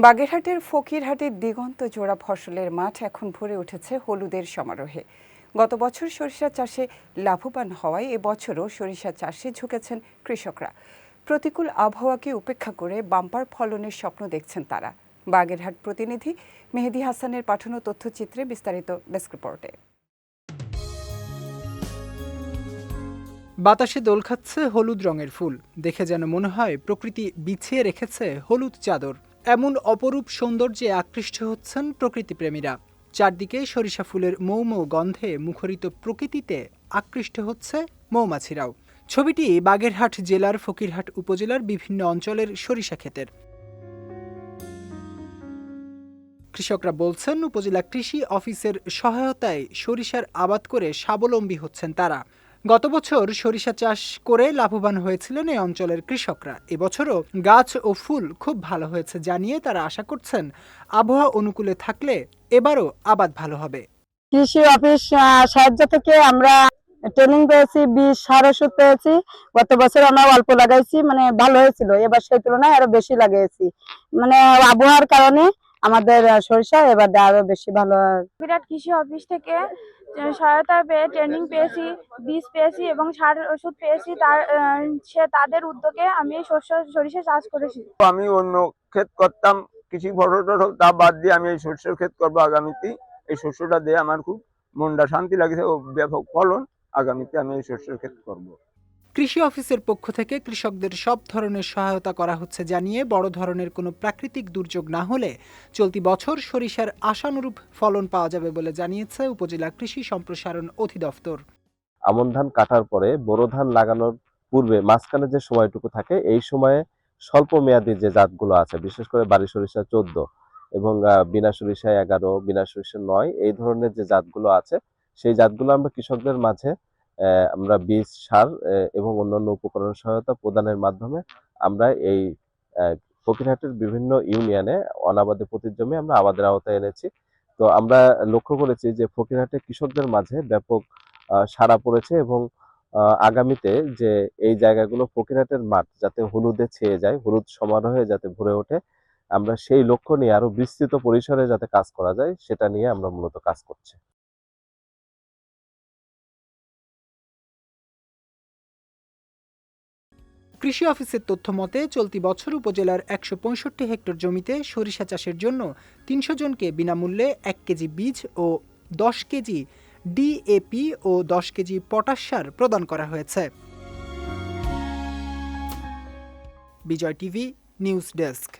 বাগেরহাটের ফকিরহাটের দিগন্ত জোড়া ফসলের মাঠ এখন ভরে উঠেছে হলুদের সমারোহে। গত বছর সরিষা চাষে লাভবান হওয়ায় এবছরও সরিষা চাষে ঝুঁকেছেন কৃষকরা। প্রতিকূল আবহাওয়াকে উপেক্ষা করে বাম্পার ফলনের স্বপ্ন দেখছেন তারা। বাগেরহাট প্রতিনিধি মেহেদী হাসানের পাঠানো তথ্যচিত্রে বিস্তারিত ডেস্ক রিপোর্টে। বাতাসে দোল খাচ্ছে হলুদ রঙের ফুল, দেখে যেন মনে হয় প্রকৃতি বিছিয়ে রেখেছে হলুদ চাদর। এমন অপরূপ সৌন্দর্যে আকৃষ্ট হচ্ছেন প্রকৃতিপ্রেমীরা। চারদিকে সরিষা ফুলের মৌ মৌ গন্ধে মুখরিত প্রকৃতিতে আকৃষ্ট হচ্ছে মৌমাছিরাও। ছবিটি বাগেরহাট জেলার ফকিরহাট উপজেলার বিভিন্ন অঞ্চলের সরিষা ক্ষেতের। কৃষকরা বলছেন, উপজেলা কৃষি অফিসের সহায়তায় সরিষার আবাদ করে স্বাবলম্বী হচ্ছেন তারা। গত বছর সরিষা চাষ করে লাভবান হয়েছিলেন এই অঞ্চলের কৃষকরা। এবছরও গাছ ও ফুল খুব ভালো হয়েছে জানিয়ে তারা আশা করছেন আবহাওয়া অনুকূলে থাকলে এবারও আবাদ ভালো হবে। কৃষি অফিস সাহায্য থেকে আমরা ট্রেনিং পেয়েছি, বীজ সার ওষুধ পেয়েছি। গত বছর আমরা অল্প লাগাইছি, মানে ভালো হয়েছিল। এবার সেই তুলনায় আরো বেশি লাগিয়েছি, মানে আবহাওয়ার কারণে আমাদের সরিষা এবার আরো বেশি ভালো। বিরাট কৃষি অফিস থেকে সহায়তা পেয়ে ট্রেনিং পেয়েছি, বীজ পেয়েছি এবং সার ওষুধ পেয়েছি। তাদের উদ্যোগে আমি সরিষা চাষ করেছি। আমি অন্য ক্ষেত করতাম, কৃষি ফসল তা বাদ দিয়ে আমি এই শস্যের ক্ষেত করবো আগামীতে। এই শস্যটা দিয়ে আমার খুব মনটা শান্তি লাগছে ও ব্যাপক ফলন। আগামীতে আমি এই শস্যের ক্ষেত করবো। কৃষি অফিসের পক্ষ থেকে কৃষকদের সব ধরনের সহায়তা করা হচ্ছে জানিয়ে বড় ধরনের কোনো প্রাকৃতিক দুর্যোগ না হলে চলতি বছর সরিষার আশানুরূপ ফলন পাওয়া যাবে বলে জানিয়েছে উপজেলা কৃষি সম্প্রসারণ অধিদপ্তর। আমন ধান কাটার পরে বোরো ধান লাগানোর পূর্বে মাঝখানে যে সময়টুকু থাকে, এই সময়ে স্বল্প মেয়াদী যে জাতগুলো আছে, বিশেষ করে বাড়ি সরিষা 14 এবং বিনা সরিষা 11, বিনা সরিষা 9, এই ধরনের যে জাতগুলো আছে, সেই জাতগুলো আমরা কৃষকদের মাঝে আমরা বীজ, সার এবং অন্যান্য উপকরণ সহায়তা প্রদানের মাধ্যমে আমরা এই ফকিরহাটের বিভিন্ন ইউনিয়নে অনাবাদী পতির জমি আমরা আবাদের আওতায় এনেছি। তো আমরা লক্ষ্য করেছি যে ফকিরহাটে কৃষকদের মাঝে ব্যাপক সাড়া পড়েছে এবং আগামীতে যে এই জায়গাগুলো ফকিরহাটের মাঠ যাতে হলুদে ছেয়ে যায়, হলুদ সমারোহে যাতে ভরে ওঠে, আমরা সেই লক্ষ্য নিয়ে আরো বিস্তৃত পরিসরে যাতে কাজ করা যায় সেটা নিয়ে আমরা মূলত কাজ করছি। কৃষি অফিসের তথ্য মতে চলতি বছর উপজেলার ১৬৫ হেক্টর জমিতে সরিষা চাষের জন্য ৩০০ জনকে বিনামূল্যে ১ কেজি বীজ ও ১০ কেজি ডিএপি ও ১০ কেজি পটাশ সার প্রদান করা হয়েছে। বিজয় টিভি নিউজ ডেস্ক।